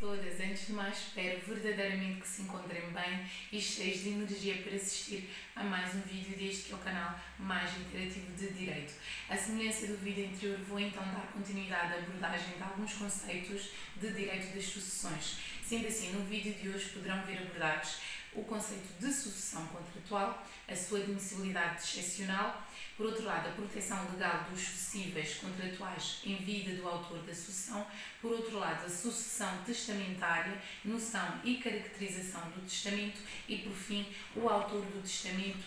todas, antes de mais espero verdadeiramente que se encontrem bem e cheios de energia para assistir a mais um vídeo deste que é o canal mais interativo de Direito. À semelhança do vídeo anterior, vou então dar continuidade à abordagem de alguns conceitos de Direito das Sucessões. Sendo assim, no vídeo de hoje poderão ver abordados o conceito de sucessão contratual, a sua admissibilidade excepcional, por outro lado, a proteção legal dos sucessíveis contratuais em vida do autor da sucessão, por outro lado, a sucessão testamentária, noção e caracterização do testamento e, por fim, o autor do testamento,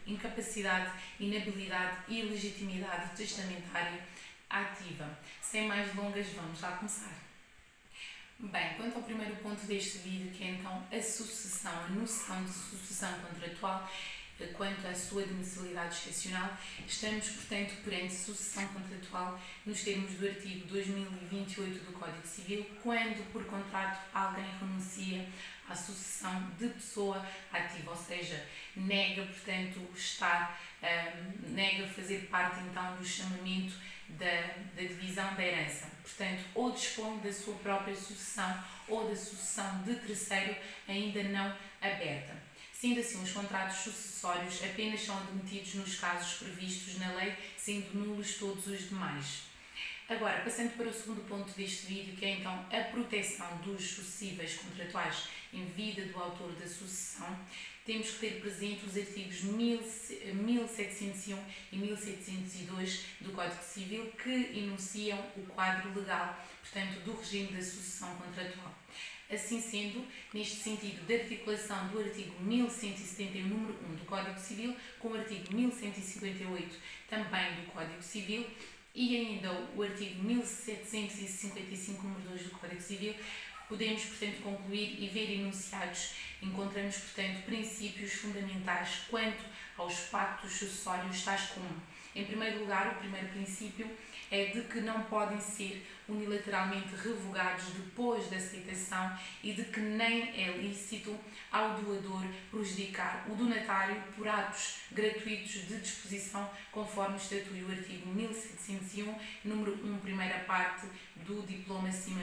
incapacidade, inabilidade e legitimidade testamentária ativa. Sem mais delongas, vamos lá começar. Bem, quanto ao primeiro ponto deste vídeo, que é então a sucessão, a noção de sucessão contratual, quanto à sua admissibilidade excepcional, estamos, portanto, perante sucessão contratual nos termos do artigo 2028 do Código Civil, quando, por contrato, alguém renuncia à sucessão de pessoa ativa, ou seja, nega, portanto, nega fazer parte, então, do chamamento da divisão da herança. Portanto, ou dispõe da sua própria sucessão ou da sucessão de terceiro ainda não aberta. Sendo assim, os contratos sucessórios apenas são admitidos nos casos previstos na lei, sendo nulos todos os demais. Agora, passando para o segundo ponto deste vídeo, que é então a proteção dos sucessíveis contratuais em vida do autor da sucessão, temos que ter presente os artigos 1701 e 1702 do Código Civil, que enunciam o quadro legal, portanto, do regime da sucessão contratual. Assim sendo, neste sentido de articulação do artigo 1171, número 1 do Código Civil, com o artigo 1158 também do Código Civil e ainda o artigo 1755, número 2 do Código Civil, podemos, portanto, concluir e ver enunciados, encontramos, portanto, princípios fundamentais quanto aos pactos sucessórios, tais como, em primeiro lugar, o primeiro princípio é de que não podem ser unilateralmente revogados depois da aceitação e de que nem é lícito ao doador prejudicar o donatário por atos gratuitos de disposição, conforme estatui o artigo 1701, número 1, primeira parte do diploma acima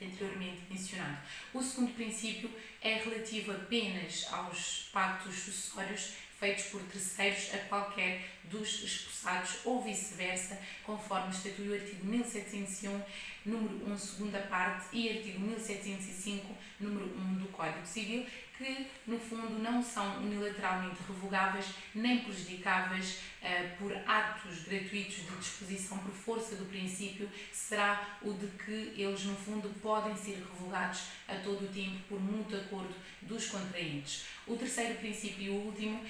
anteriormente mencionado. O segundo princípio é relativo apenas aos pactos sucessórios feitos por terceiros a qualquer dos espossados ou vice-versa, conforme estatui o artigo 1701, número 1, segunda parte, e artigo 1705, número 1 do Código Civil, que, no fundo, não são unilateralmente revogáveis nem prejudicáveis por atos gratuitos de disposição por força do princípio, será o de que eles, no fundo, podem ser revogados a todo o tempo por mútuo acordo dos contraentes. O terceiro princípio e o último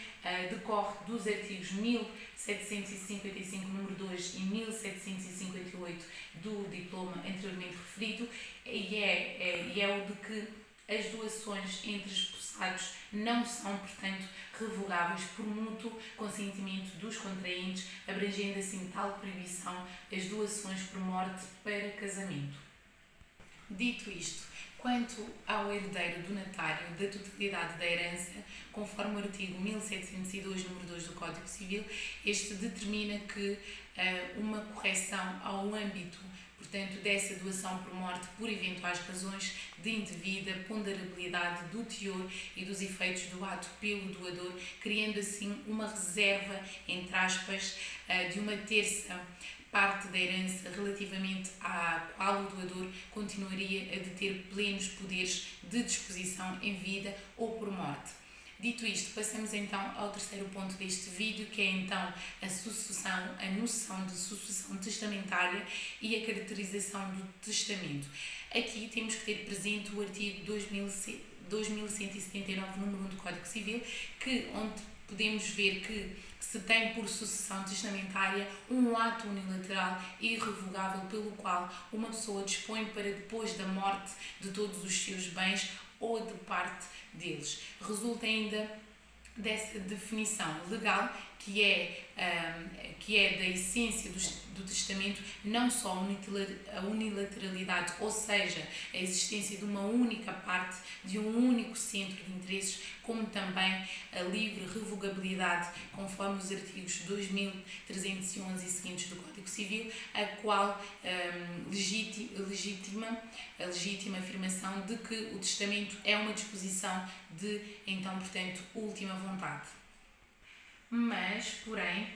decorre dos artigos 1755, número 2 e 1758 do diploma anteriormente referido e é o de que as doações entre espossados não são, portanto, revogáveis por mútuo consentimento dos contraentes, abrangendo assim tal proibição as doações por morte para casamento. Dito isto, quanto ao herdeiro donatário da totalidade da herança, conforme o artigo 1702, número 2 do Código Civil, este determina que uma correção ao âmbito, portanto, dessa doação por morte por eventuais razões de indevida ponderabilidade do teor e dos efeitos do ato pelo doador, criando assim uma reserva, entre aspas, de uma terça parte da herança relativamente à qual o doador continuaria a deter plenos poderes de disposição em vida ou por morte. Dito isto, passamos então ao terceiro ponto deste vídeo, que é então a sucessão, a noção de sucessão testamentária e a caracterização do testamento. Aqui temos que ter presente o artigo 2179, número 1 do Código Civil, onde podemos ver que se tem por sucessão testamentária um ato unilateral e irrevogável pelo qual uma pessoa dispõe para depois da morte de todos os seus bens ou de parte deles. Resulta ainda dessa definição legal que é da essência do testamento, não só a unilateralidade, ou seja, a existência de uma única parte, de um único centro de interesses, como também a livre revogabilidade, conforme os artigos 2311 e seguintes do Código Civil, a qual legitima a legítima afirmação de que o testamento é uma disposição de, então, portanto, última vontade. Mas, porém,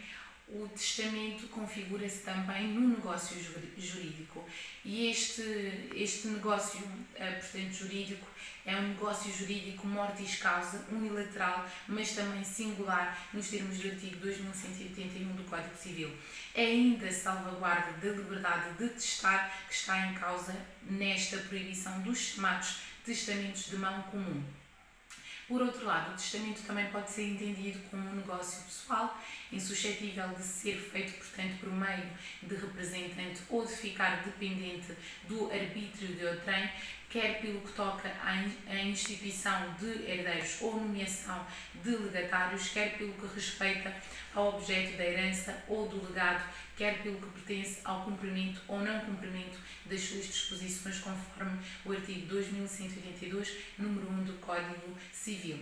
o testamento configura-se também no negócio jurídico e este negócio, portanto, jurídico é um negócio jurídico mortis causa, unilateral, mas também singular nos termos do artigo 2181 do Código Civil. É ainda a salvaguarda da liberdade de testar que está em causa nesta proibição dos chamados testamentos de mão comum. Por outro lado, o testamento também pode ser entendido como um negócio pessoal, insuscetível de ser feito, portanto, por meio de representante ou de ficar dependente do arbítrio de outrem, quer pelo que toca à instituição de herdeiros ou nomeação de legatários, quer pelo que respeita ao objeto da herança ou do legado, quer pelo que pertence ao cumprimento ou não cumprimento das suas disposições, conforme o artigo 2182, número 1 do Código Civil.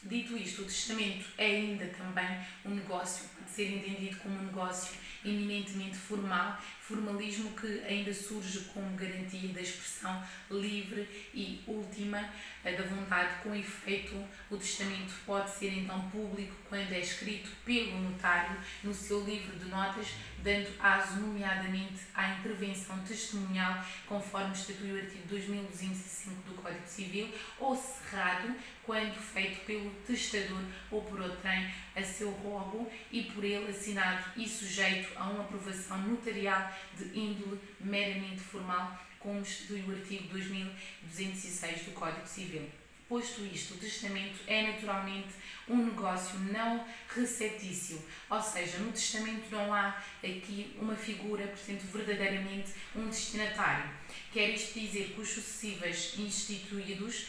Dito isto, o testamento é ainda também um negócio, pode ser entendido como um negócio eminentemente formal, formalismo que ainda surge como garantia da expressão livre e última da vontade. Com efeito, o testamento pode ser então público quando é escrito pelo notário no seu livro de notas, dando aso nomeadamente à intervenção testemunhal, conforme estatui o artigo 2205 do Código Civil, ou cerrado quando feito pelo testador ou por outrem a seu rogo e por ele assinado e sujeito a uma aprovação notarial de índole meramente formal, como estatui o artigo 2206 do Código Civil. Posto isto, o testamento é naturalmente um negócio não receptício, ou seja, no testamento não há aqui uma figura, portanto, verdadeiramente um destinatário. Quer isto dizer que os sucessivos instituídos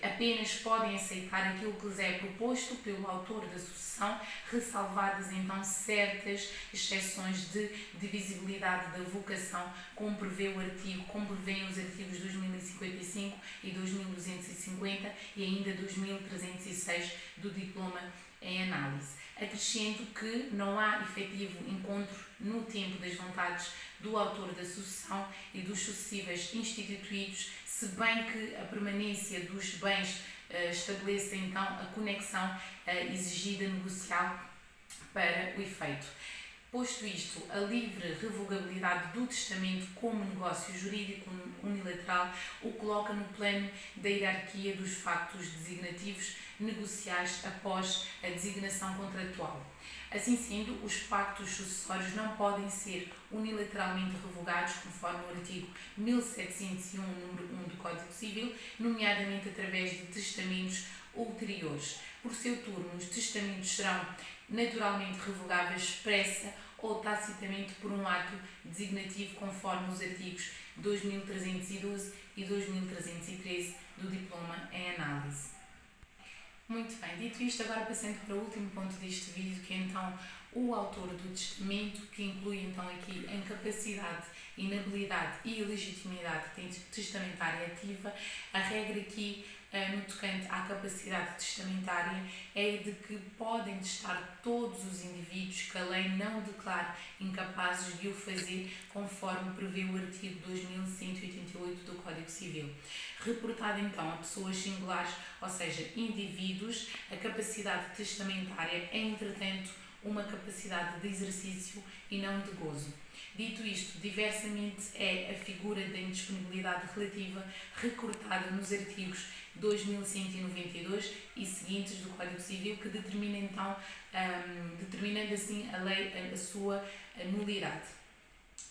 apenas podem aceitar aquilo que lhes é proposto pelo autor da sucessão, ressalvadas então certas exceções de divisibilidade da vocação, como prevêem os artigos 2055 e 2250 e ainda 2306 do Diploma em Análise. Acrescento que não há efetivo encontro no tempo das vontades do autor da sucessão e dos sucessivos instituídos, se bem que a permanência dos bens estabeleça então a conexão exigida negocial para o efeito. Posto isto, a livre revogabilidade do testamento como negócio jurídico unilateral o coloca no plano da hierarquia dos factos designativos negociais após a designação contratual. Assim sendo, os pactos sucessórios não podem ser unilateralmente revogados, conforme o artigo 1701, número 1 do Código Civil, nomeadamente através de testamentos ulteriores. Por seu turno, os testamentos serão naturalmente revogáveis expressa ou tacitamente por um ato designativo, conforme os artigos 2312 e 2313 do Diploma em Análise. Muito bem, dito isto, agora passando para o último ponto deste vídeo, que é então o autor do testamento, que inclui então aqui a incapacidade, inabilidade e legitimidade testamentária ativa. A regra aqui no tocante à capacidade testamentária é de que podem testar todos os indivíduos que a lei não declare incapazes de o fazer, conforme prevê o artigo 2188 do Código Civil. Reportada então a pessoas singulares, ou seja, indivíduos, a capacidade testamentária é, entretanto, uma capacidade de exercício e não de gozo. Dito isto, diversamente é a figura da indisponibilidade relativa recortada nos artigos 2192 e seguintes do Código Civil, que determina então, determinando assim a lei a sua nulidade.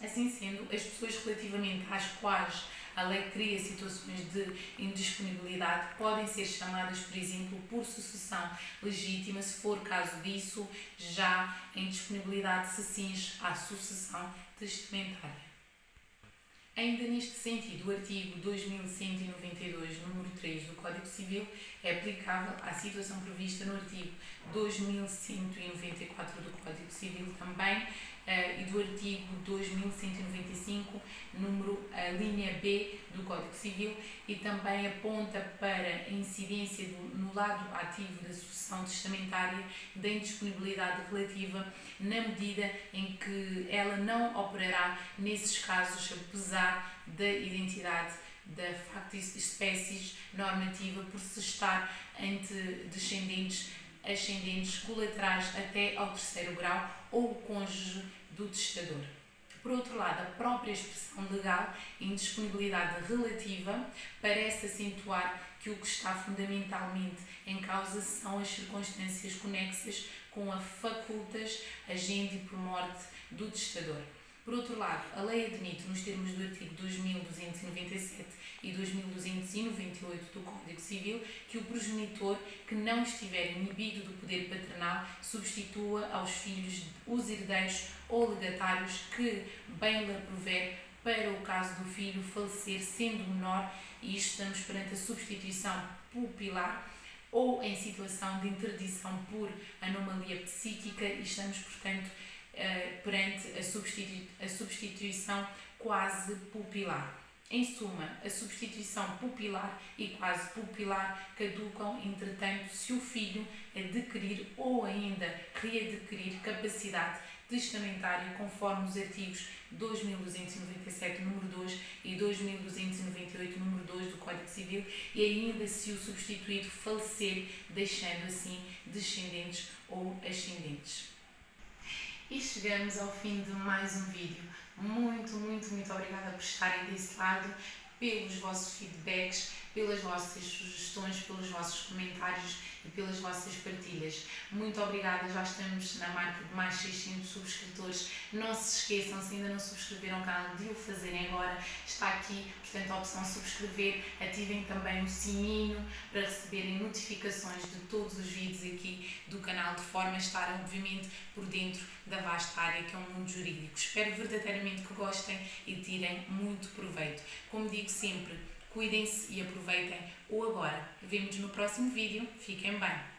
Assim sendo, as pessoas relativamente às quais a lei cria situações de indisponibilidade podem ser chamadas, por exemplo, por sucessão legítima, se for caso disso, já a indisponibilidade se cinge à sucessão testamentária. Ainda neste sentido, o artigo 2192, número 3 do Código Civil é aplicável à situação prevista no artigo 2194 do Código Civil também e do artigo 2195, número linha B do Código Civil, e também aponta para a incidência no lado ativo da sucessão testamentária da indisponibilidade relativa na medida em que ela não operará nesses casos, apesar da identidade da facto espécies normativa por se estar entre descendentes, ascendentes, colaterais até ao terceiro grau ou o cônjuge do testador. Por outro lado, a própria expressão legal, indisponibilidade relativa, parece acentuar que o que está fundamentalmente em causa são as circunstâncias conexas com a facultas agente por morte do testador. Por outro lado, a lei admite, nos termos do artigo 2297 e 2298 do Código Civil, que o progenitor que não estiver inibido do poder paternal substitua aos filhos os herdeiros ou legatários que bem lhe aprover para o caso do filho falecer sendo menor, e estamos perante a substituição pupilar, ou em situação de interdição por anomalia psíquica, e estamos, portanto, perante a substituição quase pupilar. Em suma, a substituição pupilar e quase pupilar caducam, entretanto, se o filho adquirir ou ainda readquirir capacidade testamentária conforme os artigos 2297, número 2 e 2298, número 2 do Código Civil, e ainda se o substituído falecer, deixando assim descendentes ou ascendentes. E chegamos ao fim de mais um vídeo. Muito obrigada por estarem desse lado, pelos vossos feedbacks, pelas vossas sugestões, pelos vossos comentários e pelas vossas partilhas. Muito obrigada, já estamos na marca de mais 600 subscritores. Não se esqueçam, se ainda não subscreveram o canal, de o fazerem agora. Está aqui, portanto, a opção subscrever. Ativem também o sininho para receberem notificações de todos os vídeos aqui do canal, de forma a estarem, obviamente, por dentro da vasta área que é o mundo jurídico. Espero verdadeiramente que gostem e tirem muito proveito. Como digo sempre, cuidem-se e aproveitem o agora. Vemo-nos no próximo vídeo. Fiquem bem!